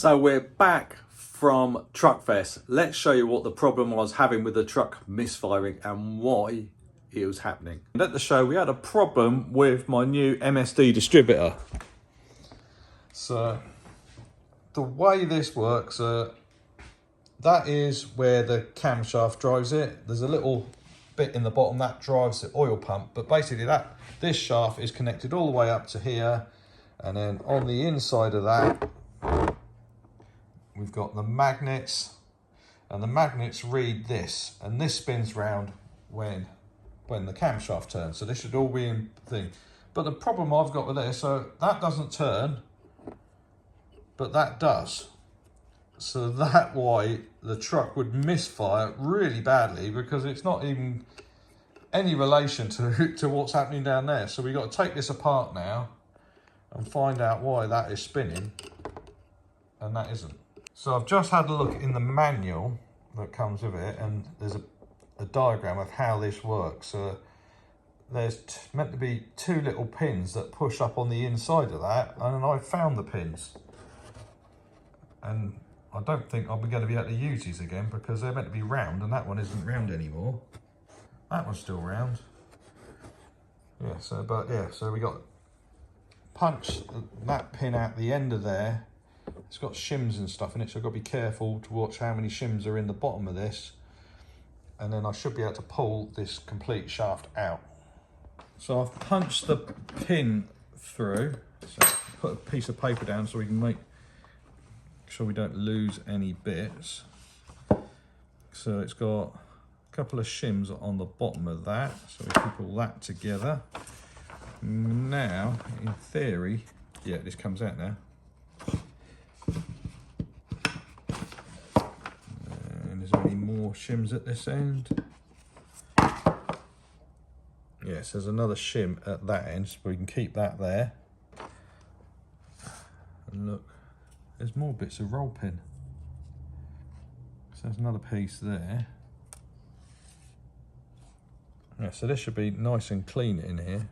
So we're back from Truckfest. Let's show you what the problem was having with the truck misfiring and why it was happening. And at the show we had a problem with my new MSD distributor. So the way this works, that is where the camshaft drives it. There's a little bit in the bottom that drives the oil pump, but basically this shaft is connected all the way up to here, and then on the inside of that we've got the magnets, and the magnets read this, and this spins round when the camshaft turns. So this should all be in thing. But the problem I've got with this, so that doesn't turn, but that does. So that's why the truck would misfire really badly, because it's not even any relation to what's happening down there. So we've got to take this apart now and find out why that is spinning and that isn't. So I've just had a look in the manual that comes with it, and there's a diagram of how this works. So there's meant to be two little pins that push up on the inside of that, and I found the pins. And I don't think I'm going to be able to use these again because they're meant to be round, and that one isn't round anymore. That one's still round. Yeah, so we got punch that pin out the end of there. It's got shims and stuff in it, so I've got to be careful to watch how many shims are in the bottom of this. And then I should be able to pull this complete shaft out. So I've punched the pin through. So put a piece of paper down so we can make sure we don't lose any bits. So it's got a couple of shims on the bottom of that, so we can pull that together. Now, in theory, yeah, this comes out now. And is there any more shims at this end? Yes, there's another shim at that end, so we can keep that there. And look, there's more bits of roll pin. So there's another piece there. Yeah, so this should be nice and clean in here.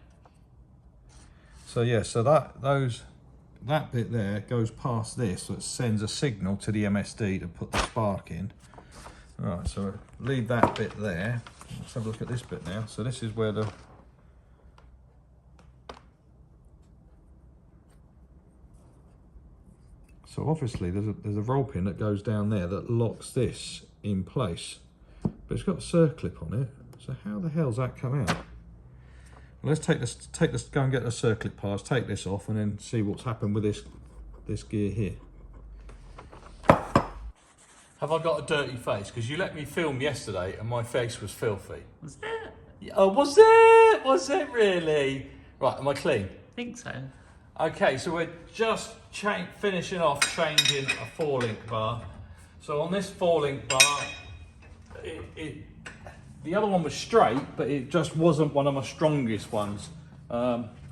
So yeah, so that bit there goes past this, so it sends a signal to the MSD to put the spark in. All right, so leave that bit there. Let's have a look at this bit now. So this is where the So obviously there's a roll pin that goes down there that locks this in place, but it's got a circlip on it. So how the hell's that come out? Well, let's take this, go and get the circlip parts, take this off, and then see what's happened with this gear here. Have I got a dirty face? Because you let me film yesterday and my face was filthy. Was it? Oh, was it? Was it really? Right, am I clean? I think so. Okay, so we're just finishing off changing a 4-link bar. So on this 4-link bar, the other one was straight, but it just wasn't one of my strongest ones.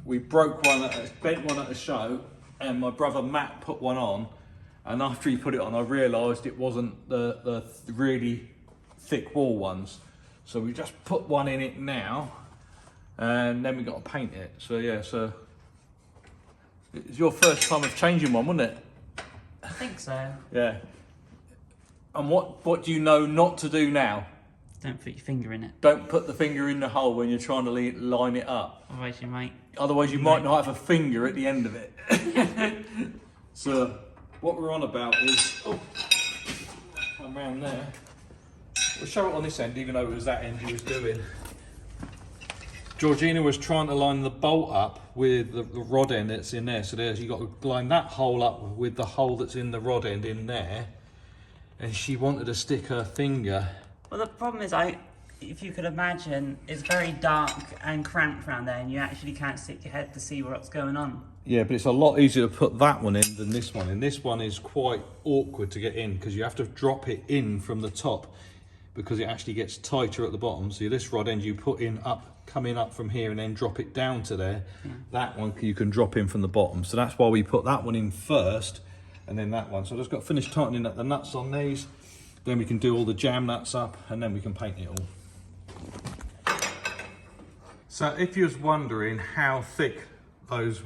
We broke one, bent one at a show, and my brother Matt put one on. And after he put it on, I realised it wasn't the really thick wall ones. So we just put one in it now, and then we got to paint it. So yeah, so it's your first time of changing one, wasn't it? I think so. Yeah. And what do you know not to do now? Don't put your finger in it. Don't put the finger in the hole when you're trying to line it up. Otherwise you might not have a finger at the end of it. So what we're on about is, come round there. We'll show it on this end, even though it was that end he was doing. Georgina was trying to line the bolt up with the rod end that's in there. So you got to line that hole up with the hole that's in the rod end in there. And she wanted to stick her finger. Well, the problem is, if you could imagine, it's very dark and cramped around there, and you actually can't stick your head to see what's going on. Yeah, but it's a lot easier to put that one in than this one. And this one is quite awkward to get in because you have to drop it in from the top because it actually gets tighter at the bottom. So this rod end you put in coming up from here and then drop it down to there. Yeah. That one you can drop in from the bottom. So that's why we put that one in first and then that one. So I've just got to finish tightening up the nuts on these. Then we can do all the jam nuts up and then we can paint it all. So if you was wondering how thick those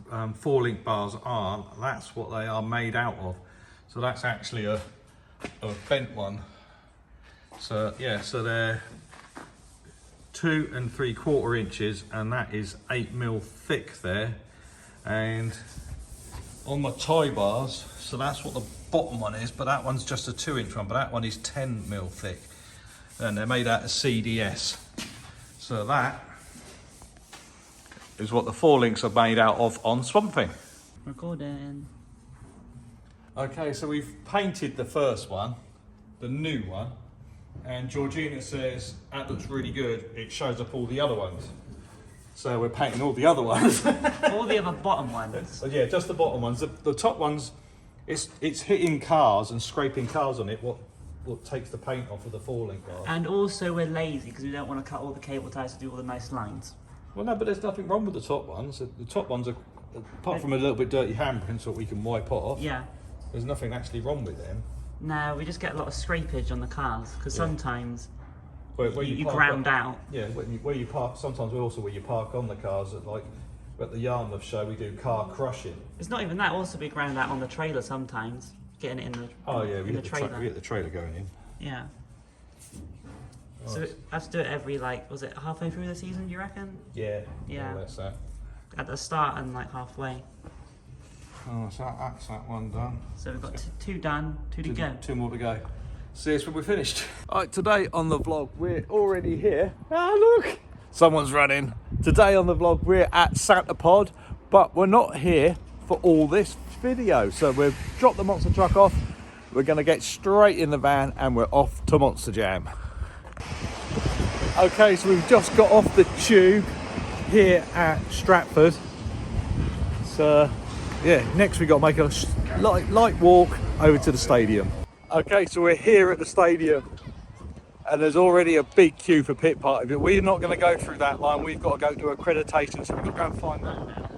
4-link bars are, that's what they are made out of. So that's actually a bent one. So yeah, so they're 2 3/4 inches, and that is 8mm thick there. And on my tie bars, so that's what the bottom one is, but that one's just a 2-inch one, but that one is 10mm thick. And they're made out of CDS. So that is what the 4 links are made out of on Swamp Thing. Recording. Okay, so we've painted the first one, the new one, and Georgina says that looks really good. It shows up all the other ones. So we're painting all the other ones. All the other bottom ones. Yeah, just the bottom ones. The top ones, it's hitting cars and scraping cars on it. What takes the paint off of the 4-link bar. And also we're lazy because we don't want to cut all the cable ties to do all the nice lines. Well, no, but there's nothing wrong with the top ones. The top ones are, apart from a little bit dirty handprints that we can wipe off. Yeah. There's nothing actually wrong with them. No, we just get a lot of scrapage on the cars because sometimes Where you ground out. Yeah, where you park. Sometimes also where you park on the cars. At the Yarmouth show, we do car crushing. It's not even that. Also, we ground out on the trailer sometimes, getting it in the We the trailer. We get the trailer going in. Yeah. Oh, So I have to do it every was it halfway through the season? Do you reckon? Yeah. Yeah. That's that. At the start and halfway. Oh, so that's that one done. So we've got two done, two to go. 2 more to go. See us when we're finished. All right, today on the vlog, we're already here. Ah, look! Someone's running. Today on the vlog, we're at Santa Pod, but we're not here for all this video. So we've dropped the monster truck off. We're gonna get straight in the van and we're off to Monster Jam. Okay, so we've just got off the tube here at Stratford. So, yeah, next we got to make a light walk over to the stadium. Okay, so we're here at the stadium and there's already a big queue for pit party, but we're not going to go through that line. We've got to go to accreditation, so we've got to go and find that now.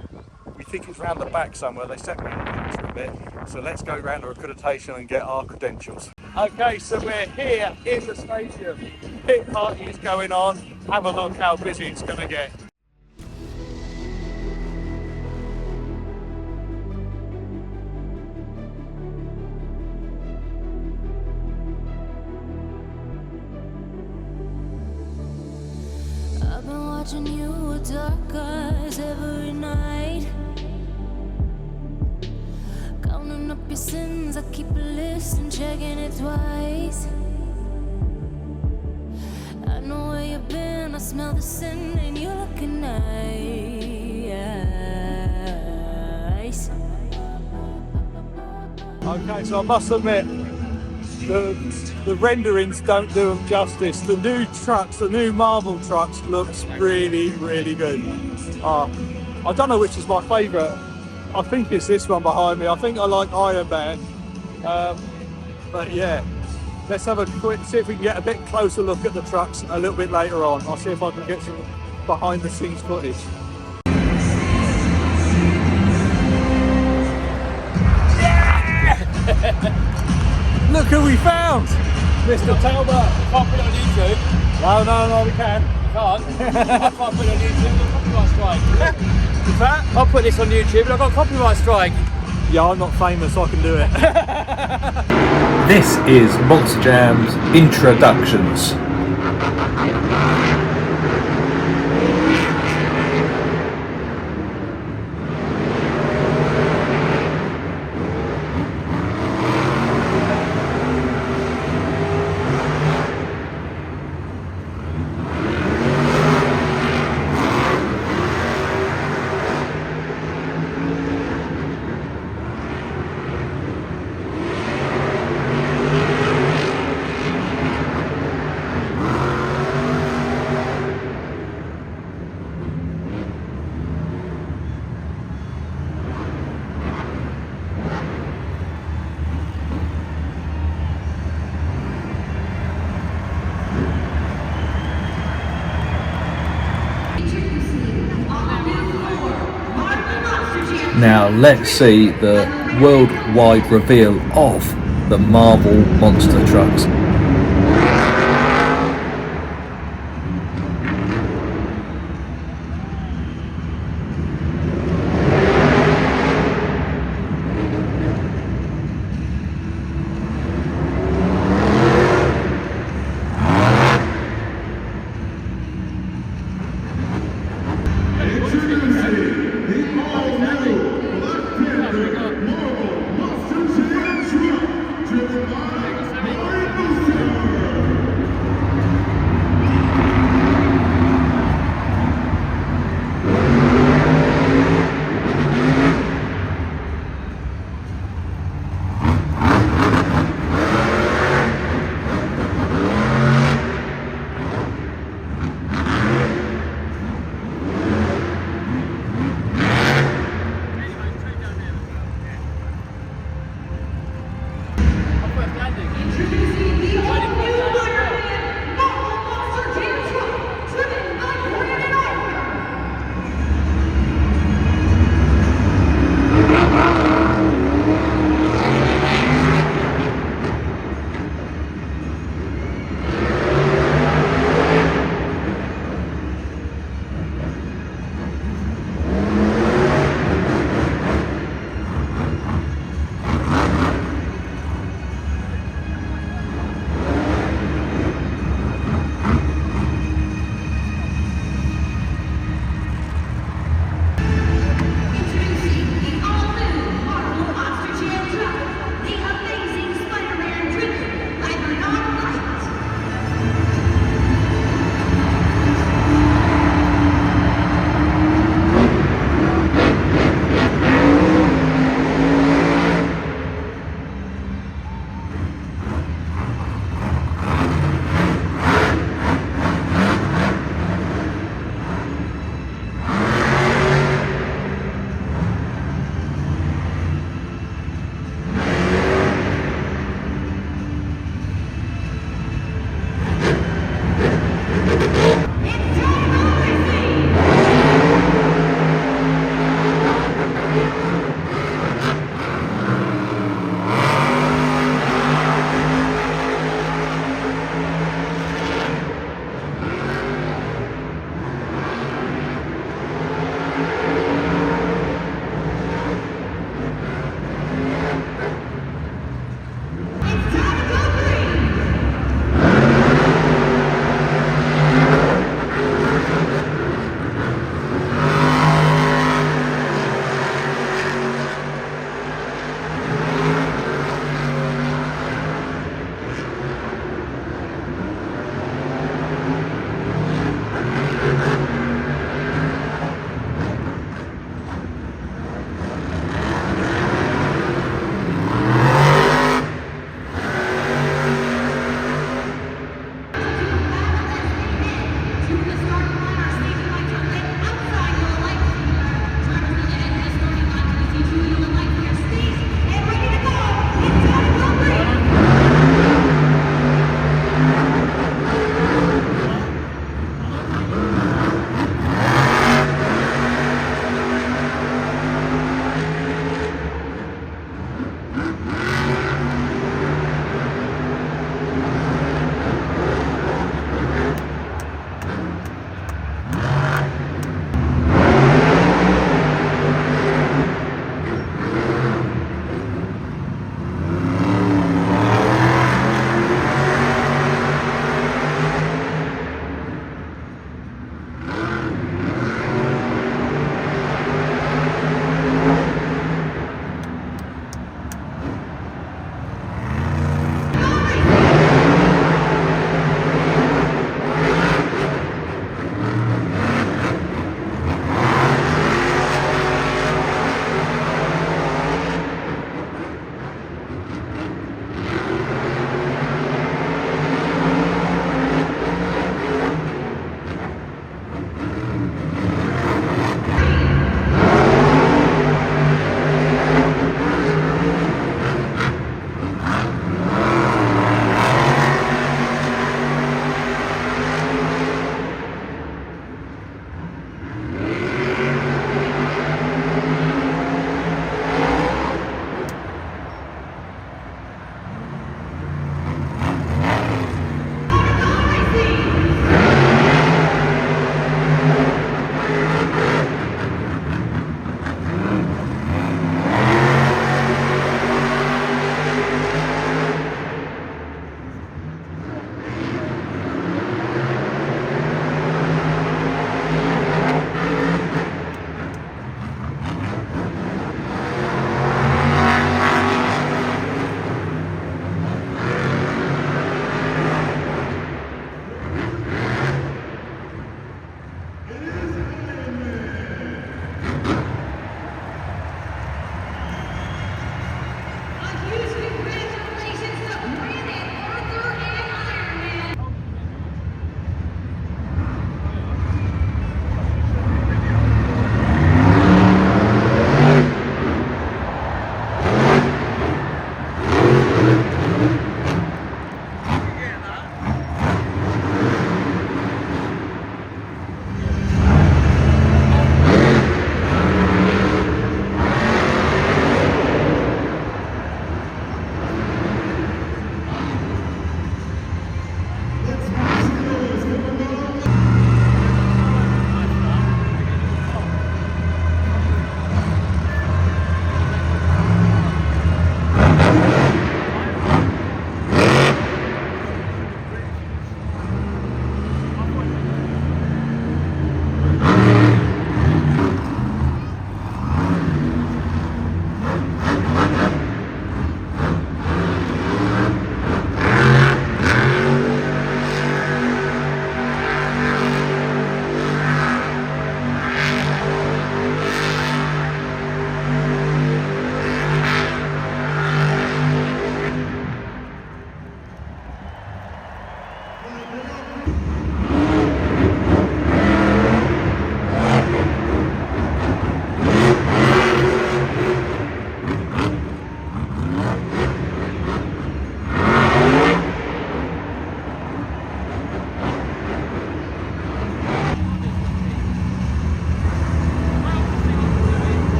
We think it's round the back somewhere. They set me in the picture a bit, so let's go round to accreditation and get our credentials. Okay, so we're here in the stadium. Pit party is going on. Have a look how busy it's going to get. I've been watching you with dark eyes every night, counting up your sins. I keep a list and checking it twice. I know where you've been, I smell the sin, and you're looking nice. Okay, so I must admit, the renderings don't do them justice. The new trucks, the new marble trucks, looks really, really good. I don't know which is my favourite. I think it's this one behind me. I think I like Iron Man. But yeah, let's have a quick, see if we can get a bit closer look at the trucks a little bit later on. I'll see if I can get some behind the scenes footage. Look who we found! Mr. Talbot! Can't put it on YouTube. No, we can. Can't. I can't put it on YouTube. I've got copyright strike. What's that? I'll put this on YouTube, but I've got copyright strike. Yeah, I'm not famous, so I can do it. This is Monster Jam's introductions. Now let's see the worldwide reveal of the Marvel monster trucks.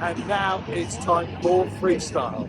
And now it's time for freestyle.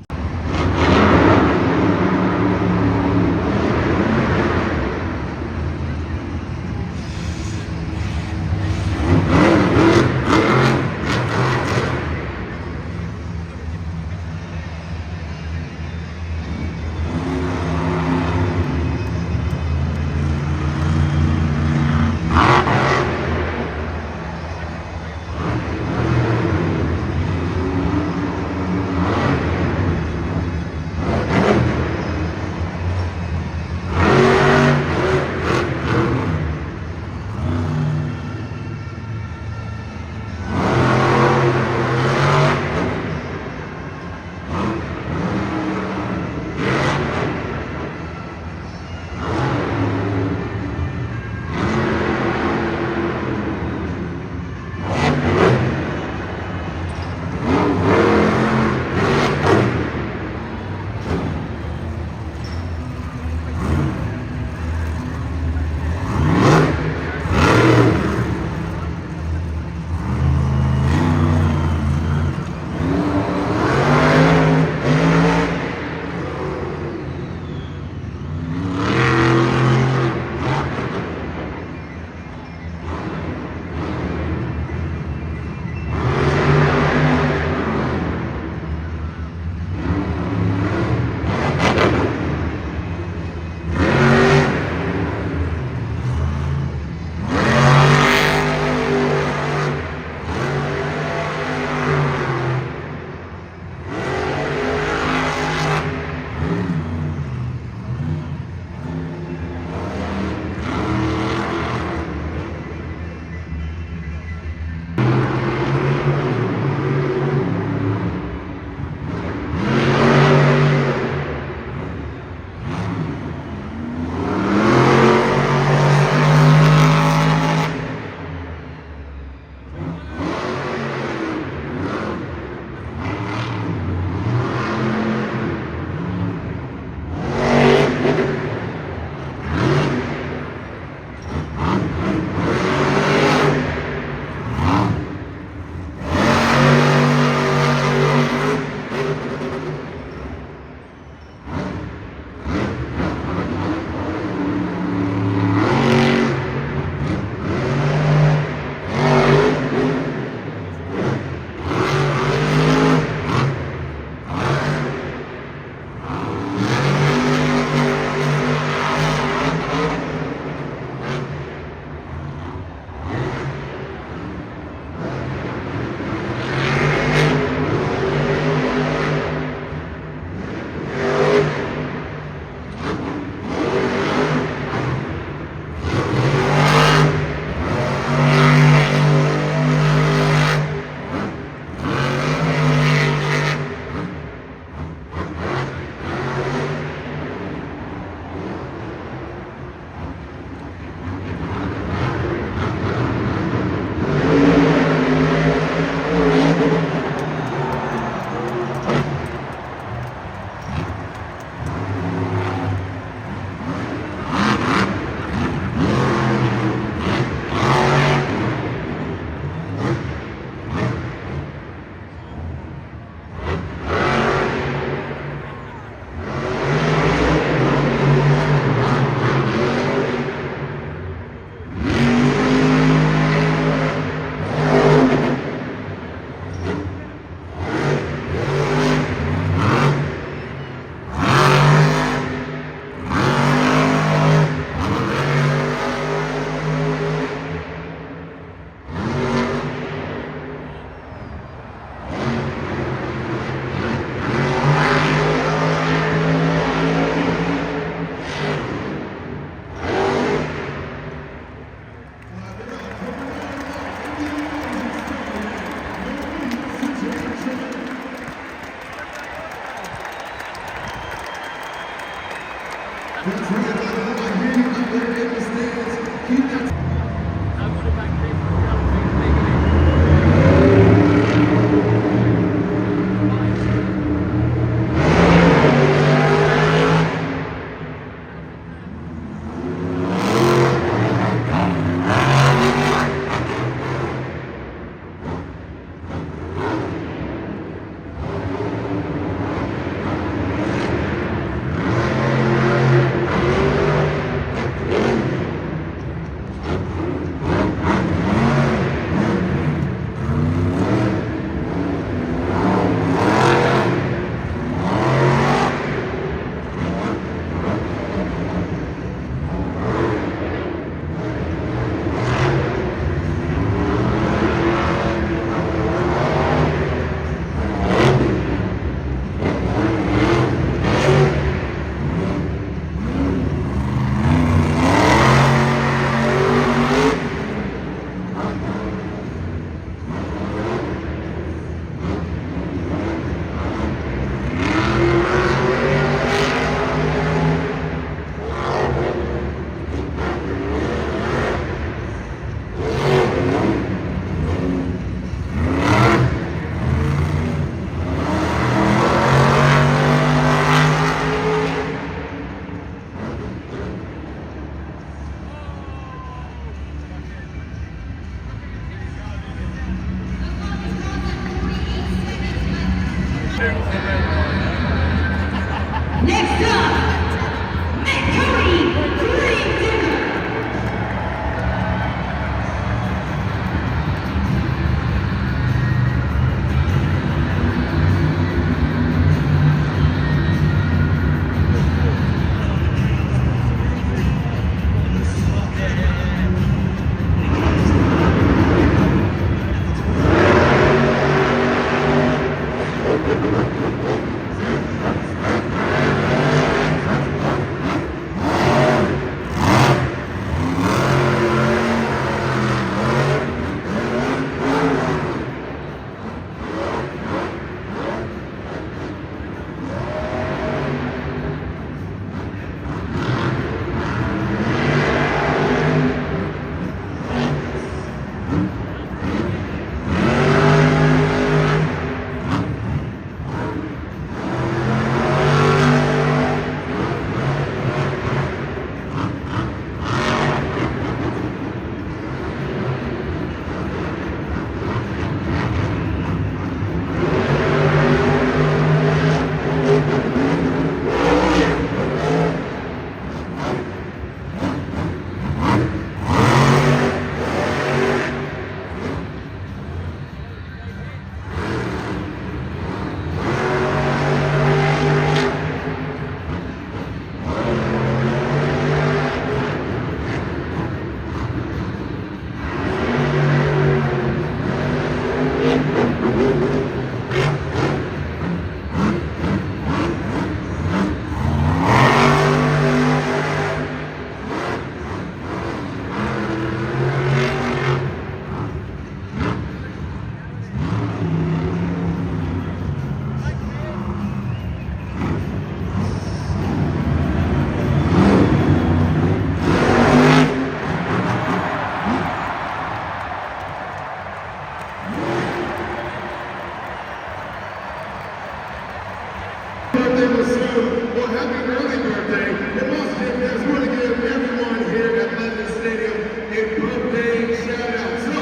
birthday was soon. Well, happy early birthday. And most of us want to give everyone here at London Stadium a birthday shout out. So,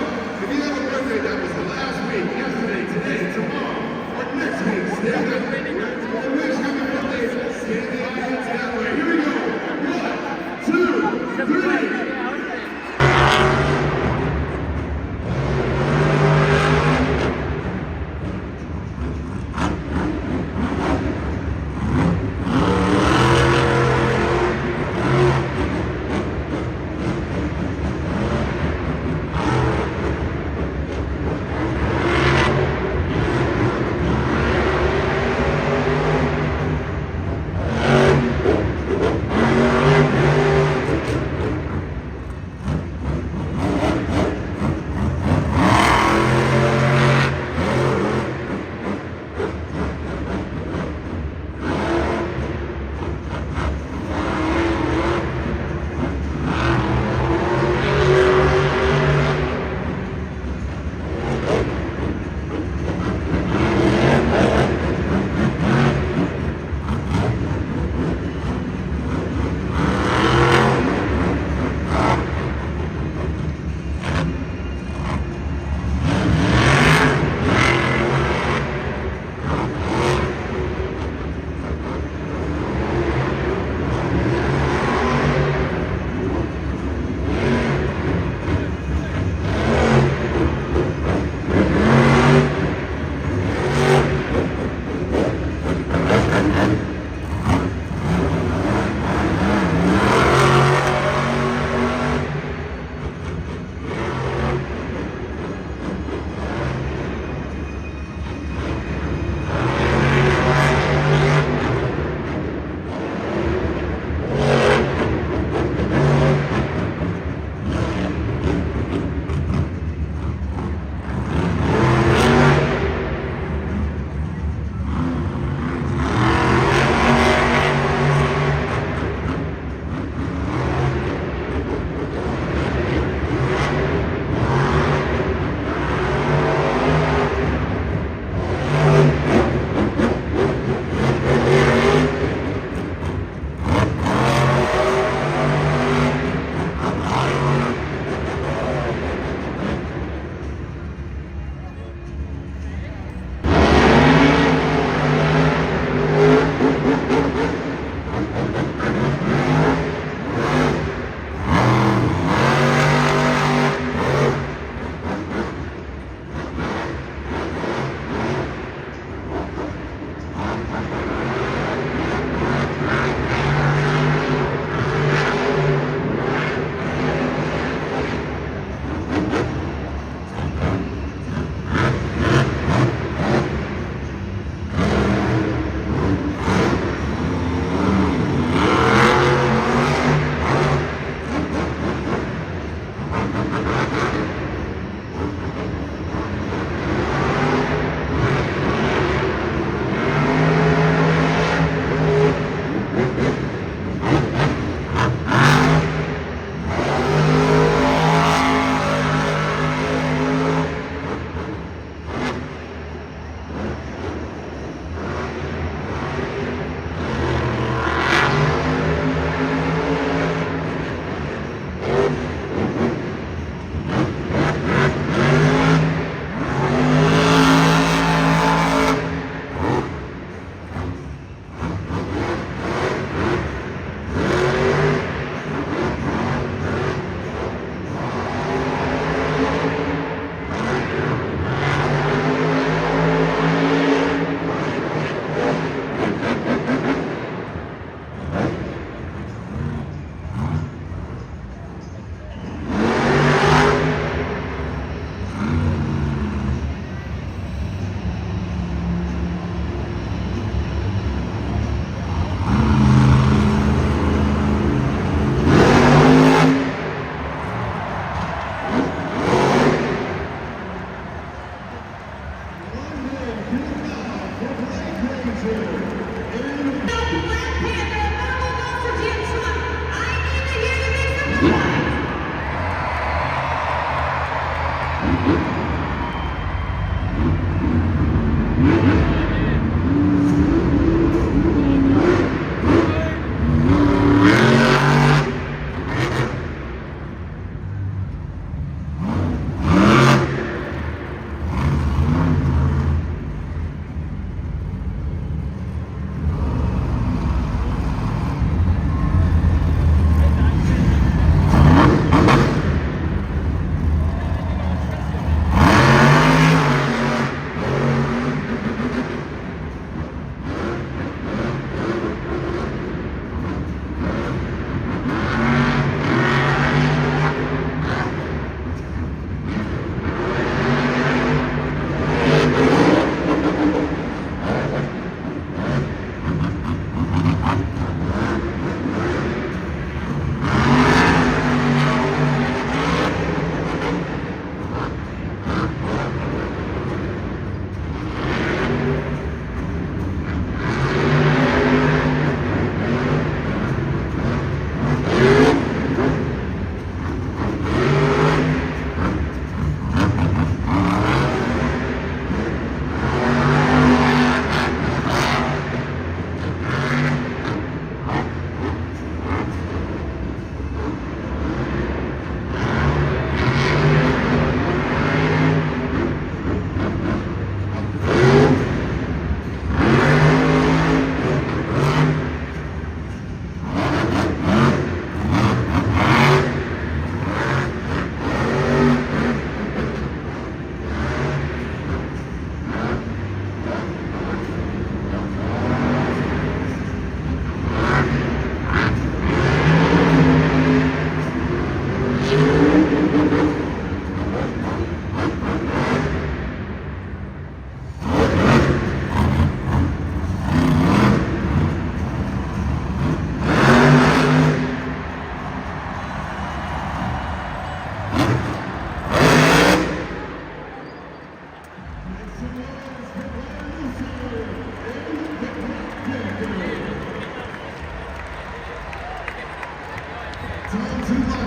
if you have a birthday that was the last week, yesterday, today, tomorrow, or next week, stand up. And wish happy birthday. Stand the audience that way. Here we go. 1, 2, 3.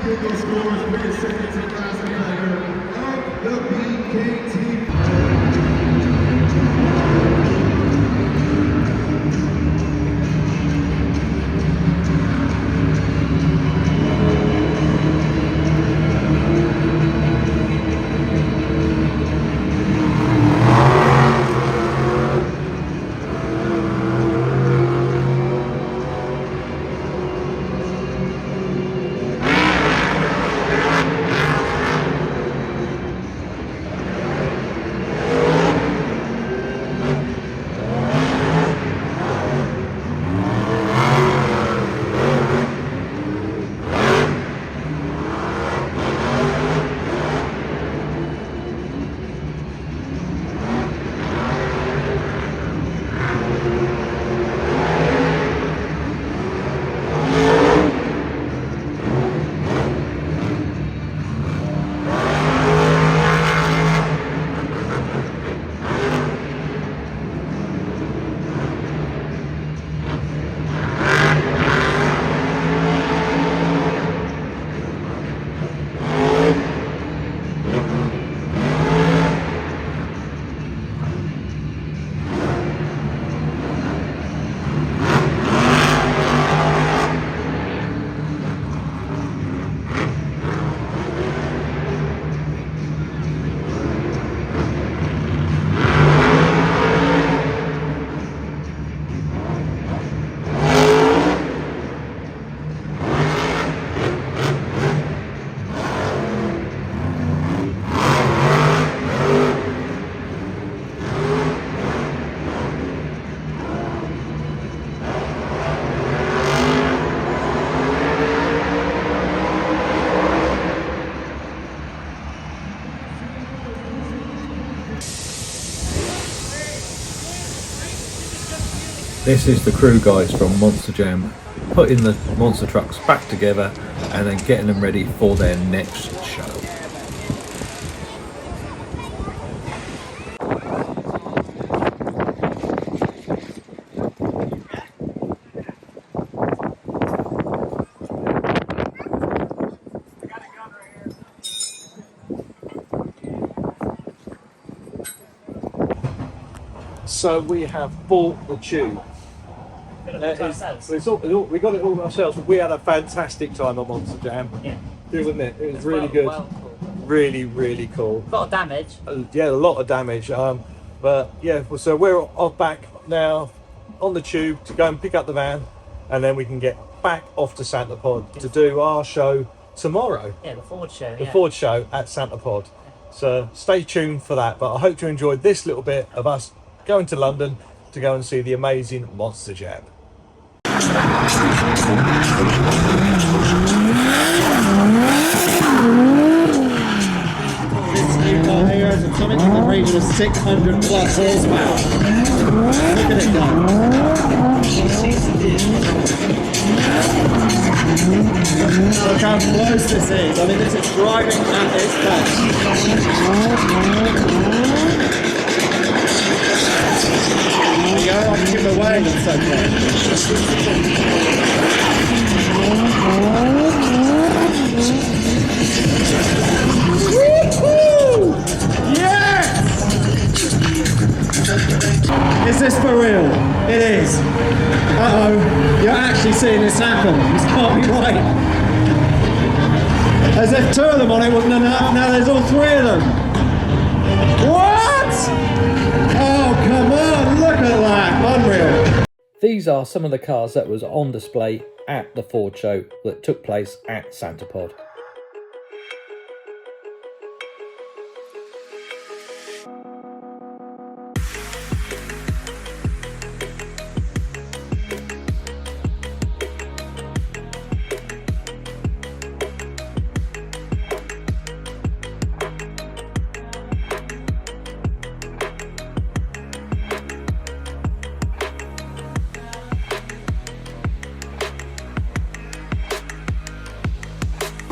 Diego scores mid-second to last competitor of the BKT. This is the crew guys from Monster Jam putting the monster trucks back together and then getting them ready for their next show. So we have bought the tube. We got it all ourselves. We had a fantastic time at Monster Jam. Yeah. Wasn't it? It was really good. Well cool. Really cool. A lot of damage. Yeah, a lot of damage. But yeah, so we're off back now on the tube to go and pick up the van, and then we can get back off to Santa Pod to do our show tomorrow. Yeah, the Ford show. The Ford show at Santa Pod. So stay tuned for that. But I hope you enjoyed this little bit of us going to London to go and see the amazing Monster Jam. This new car here has a tonnage in the range of 600 plus horsepower. Look at it go. Look how close this is. I mean, this is driving at its best. There you go, I can give it away, that's so Woo-hoo! Yes! Is this for real? It is. Uh-oh, you're actually seeing this happen. This can't be right. As if 2 of them on it wasn't enough, now there's all 3 of them. What? Oh, come on, look at that, unreal. These are some of the cars that was on display at the Ford show that took place at Santa Pod.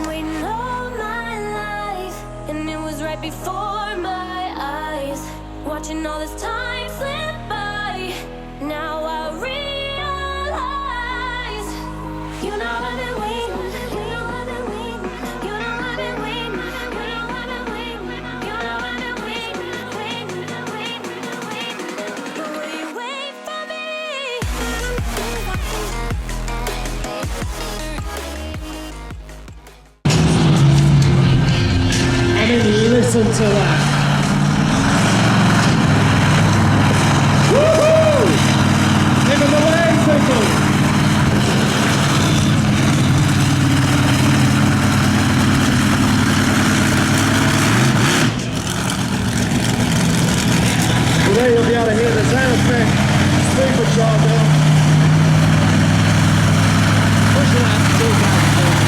Waiting all my life, and it was right before my eyes. Watching all this time slip by, now I realize. You know I've been waiting, you know I've been waiting, you know I've been waiting, you know I've been waiting, you know I've been waiting, waiting. But will you wait for me? I mean, listen to that. Woohoo! Give them away, people! Today you'll be able to hear the sound effect supercharger. Pushing out 2,000.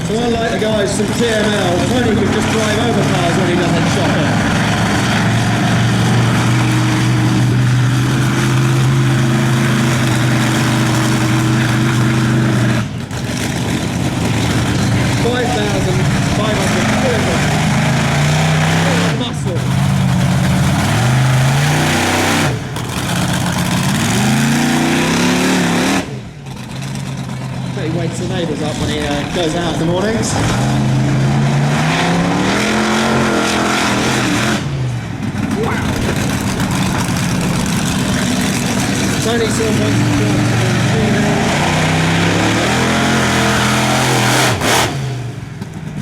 So unlike the guys from TML, Tony can just drive over cars when he doesn't shop it. Muscle. He wakes the neighbours up when he goes out in the mornings. Wow! Tony still wants to drive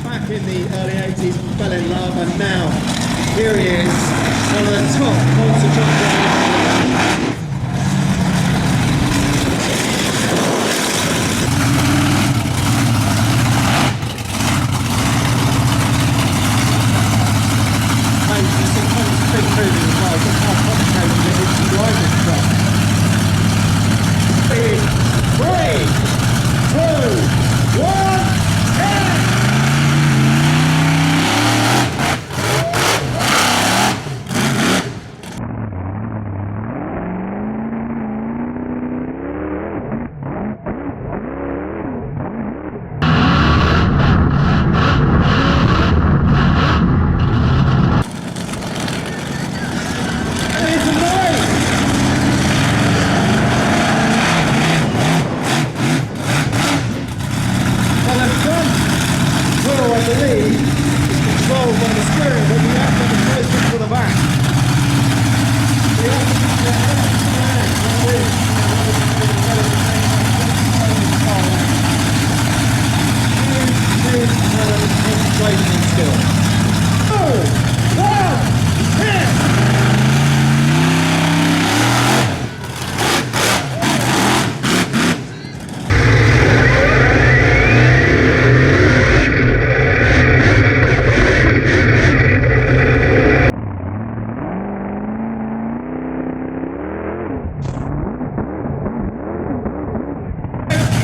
back in the early 80s, fell in love, and now here he is, one of the top monster truck drivers. speed is controlled by the steering, but we have to have a close look for the back. We have to keep that huge concentration and skill. 2, 1, 10!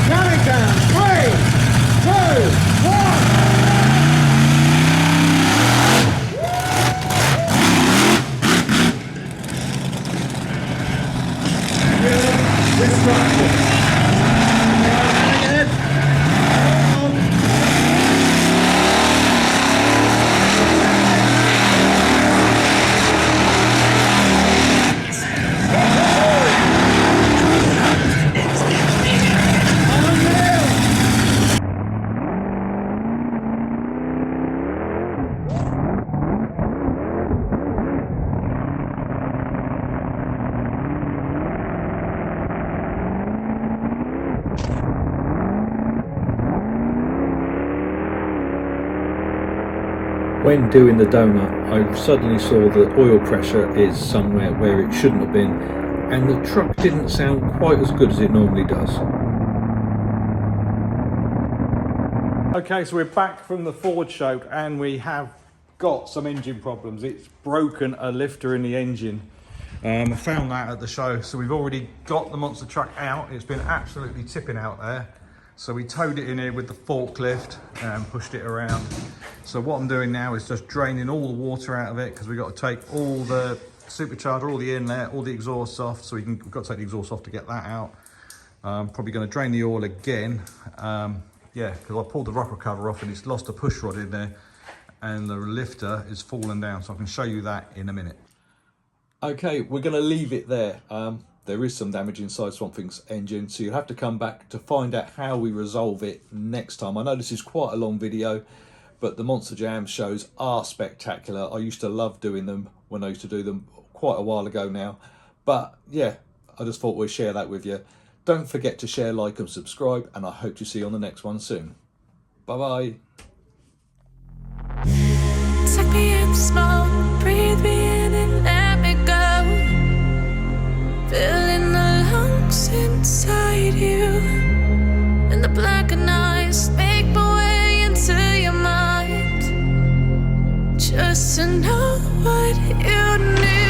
Counting down, 3, 2, 1. Destruction. Again. When doing the donut, I suddenly saw the oil pressure is somewhere where it shouldn't have been, and the truck didn't sound quite as good as it normally does. Okay, so we're back from the Ford show and we have got some engine problems. It's broken a lifter in the engine. I found that at the show, so we've already got the monster truck out. It's been absolutely tipping out there. So we towed it in here with the forklift and pushed it around. So what I'm doing now is just draining all the water out of it, because we've got to take all the supercharger, all the inlet, all the exhaust off. So we've got to take the exhaust off to get that out. Probably going to drain the oil again. Yeah, because I pulled the rocker cover off and it's lost a push rod in there, and the lifter is fallen down. So I can show you that in a minute. Okay, we're going to leave it there. There is some damage inside Swamp Thing's engine, so you'll have to come back to find out how we resolve it next time. I know this is quite a long video, but the Monster Jam shows are spectacular. I used to love doing them when I used to do them quite a while ago now. But yeah, I just thought we'd share that with you. Don't forget to share, like and subscribe, and I hope to see you on the next one soon. Bye-bye. Suck me in smoke, breathe me in and let me go. Filling the lungs inside you, and the blackened eyes make my way into your mind, just to know what you need.